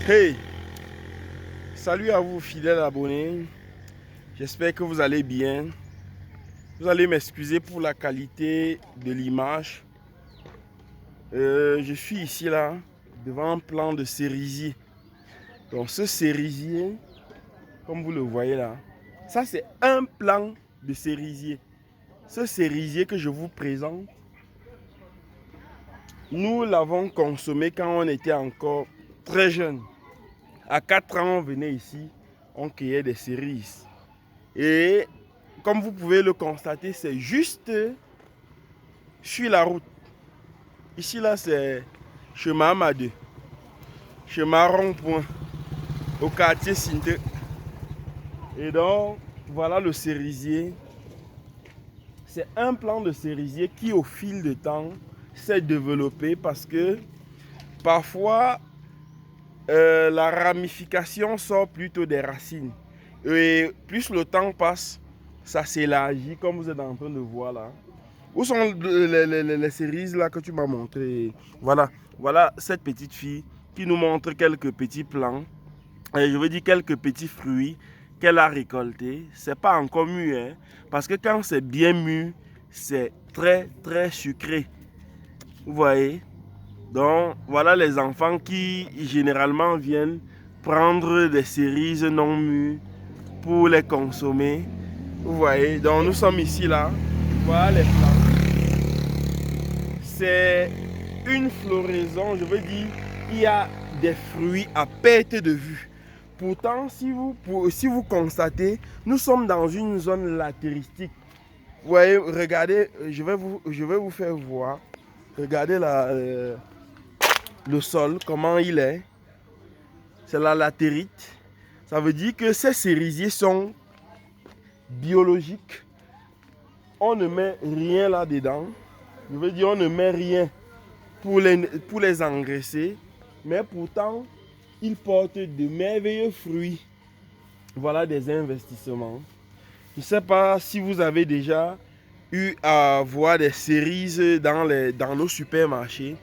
Hey, salut à vous fidèles abonnés, j'espère que vous allez bien. Vous allez m'excuser pour la qualité de l'image. Je suis ici là, devant un plant de cerisier. Donc ce cerisier, comme vous le voyez là, ça c'est un plant de cerisier. Ce cerisier que je vous présente, nous l'avons consommé quand on était encore très jeune. À 4 ans, on venait ici, on cueillait des cerises. Et comme vous pouvez le constater, c'est juste sur la route. Ici, là, c'est chemin Amadeu, chemin rond-point, au quartier Sinte. Et donc, voilà le cerisier. C'est un plant de cerisier qui, au fil du temps, s'est développé parce que parfois, la ramification sort plutôt des racines. Et plus le temps passe, ça s'élargit, comme vous êtes en train de voir là. Où sont les cerises là que tu m'as montré? Voilà, voilà cette petite fille qui nous montre quelques petits plants, et je veux dire quelques petits fruits qu'elle a récoltés. C'est pas encore mûr, hein, parce que quand c'est bien mûr, c'est très très sucré. Vous voyez? Donc voilà les enfants qui généralement viennent prendre des cerises non mûres pour les consommer. Vous voyez? Donc nous sommes ici là. Voilà les plants. C'est une floraison, je veux dire, il y a des fruits à perte de vue. Pourtant, si vous constatez, nous sommes dans une zone latéristique. Vous voyez, regardez, je vais vous faire voir. Regardez le sol, comment il est. C'est la latérite. Ça veut dire que ces cerisiers sont biologiques. On ne met rien là-dedans. Je veux dire, on ne met rien pour les engraisser, mais pourtant, ils portent de merveilleux fruits. Voilà des investissements. Je ne sais pas si vous avez déjà eu à voir des cerises dans nos supermarchés.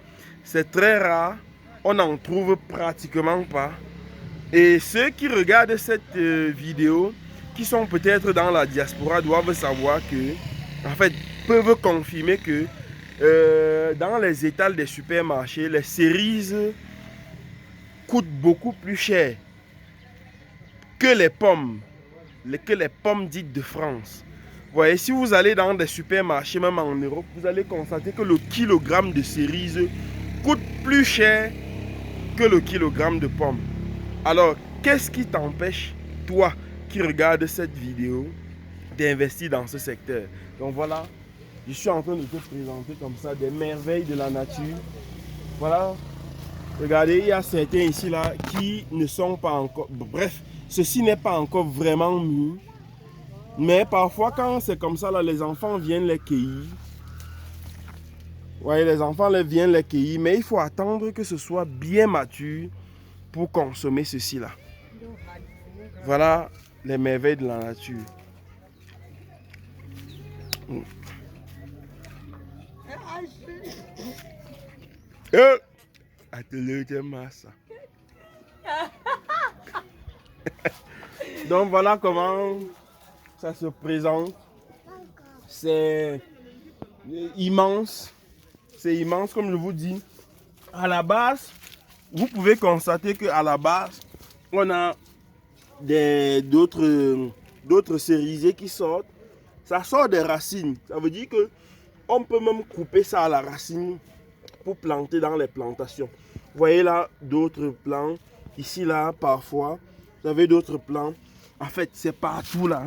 C'est très rare, on n'en trouve pratiquement pas. Et ceux qui regardent cette vidéo, qui sont peut-être dans la diaspora, doivent savoir que, en fait, peuvent confirmer que dans les étals des supermarchés, les cerises coûtent beaucoup plus cher que les pommes dites de France. Vous voyez, si vous allez dans des supermarchés, même en Europe, vous allez constater que le kilogramme de cerises coûte plus cher que le kilogramme de pommes. Alors, qu'est-ce qui t'empêche, toi qui regardes cette vidéo, d'investir dans ce secteur? Donc voilà, je suis en train de te présenter comme ça des merveilles de la nature. Voilà, regardez, il y a certains ici là qui ne sont pas encore... Bref, ceci n'est pas encore vraiment mûr. Mais parfois quand c'est comme ça, là, les enfants viennent les cueillir. Vous voyez, les enfants viennent les cueillir, mais il faut attendre que ce soit bien mature pour consommer ceci là. Voilà les merveilles de la nature. Donc voilà comment ça se présente. C'est immense. C'est immense, comme je vous dis. À la base, vous pouvez constater qu'à la base, on a d'autres cerisiers qui sortent. Ça sort des racines. Ça veut dire que on peut même couper ça à la racine pour planter dans les plantations. Vous voyez là d'autres plants. Ici là, parfois, vous avez d'autres plants. En fait, c'est partout là.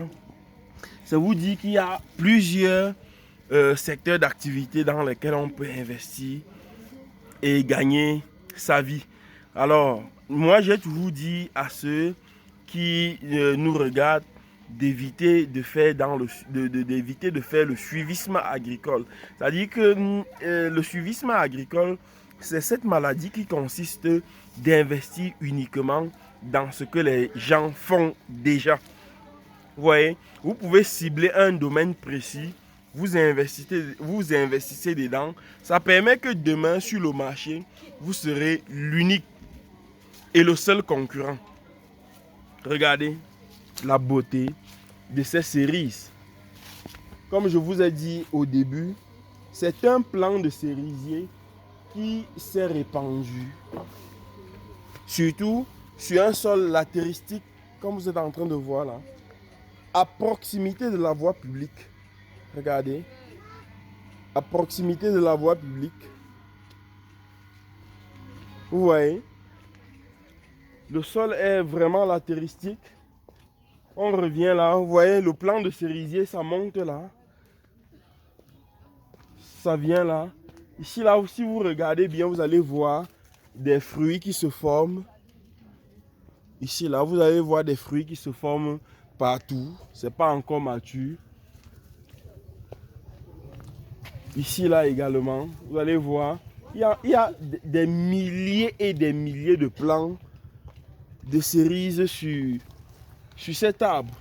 Ça vous dit qu'il y a plusieurs secteurs d'activité dans lesquels on peut investir et gagner sa vie. Alors, moi, j'ai toujours dit à ceux qui nous regardent d'éviter de faire le suivisme agricole. C'est-à-dire que le suivisme agricole, c'est cette maladie qui consiste d'investir uniquement dans ce que les gens font déjà. Vous voyez, vous pouvez cibler un domaine précis, vous investissez dedans. Ça permet que demain sur le marché, vous serez l'unique. et le seul concurrent. Regardez la beauté de ces cerises. Comme je vous ai dit au début, c'est un plant de cerisier qui s'est répandu. Surtout sur un sol lattéristique, comme vous êtes en train de voir là, à proximité de la voie publique. Regardez, à proximité de la voie publique. Vous voyez, le sol est vraiment lattéristique. On revient là, vous voyez le plant de cerisier, ça monte là. Ça vient là. Ici là, si vous regardez bien, vous allez voir des fruits qui se forment. Ici là, vous allez voir des fruits qui se forment partout. C'est pas encore mature. Ici là également, vous allez voir, il y a des milliers et des milliers de plants de cerises sur cet arbre.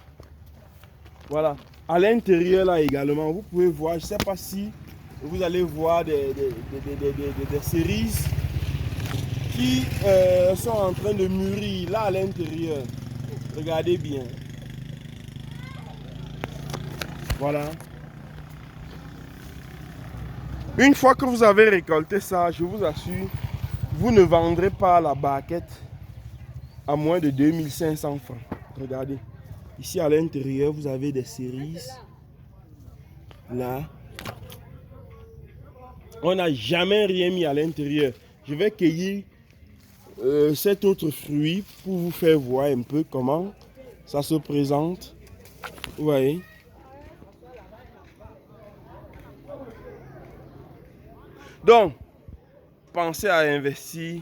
Voilà. À l'intérieur là également, vous pouvez voir, je ne sais pas si vous allez voir des cerises qui sont en train de mûrir là à l'intérieur. Regardez bien. Voilà. Une fois que vous avez récolté ça, je vous assure, vous ne vendrez pas la barquette à moins de 2500 francs. Regardez. Ici à l'intérieur, vous avez des cerises. Là. On n'a jamais rien mis à l'intérieur. Je vais cueillir cet autre fruit pour vous faire voir un peu comment ça se présente. Vous voyez. Donc, pensez à investir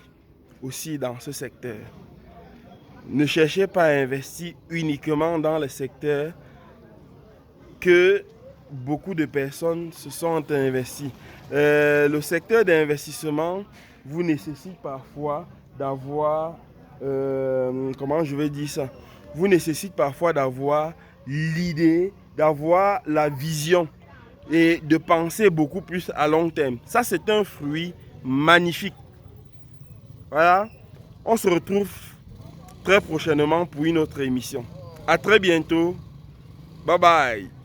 aussi dans ce secteur. Ne cherchez pas à investir uniquement dans les secteurs que beaucoup de personnes se sont investies. Le secteur d'investissement vous nécessite parfois d'avoir, comment je vais dire ça, vous nécessite parfois d'avoir l'idée, d'avoir la vision et de penser beaucoup plus à long terme. Ça, c'est un fruit magnifique. Voilà, on se retrouve très prochainement pour une autre émission. À très bientôt. Bye bye.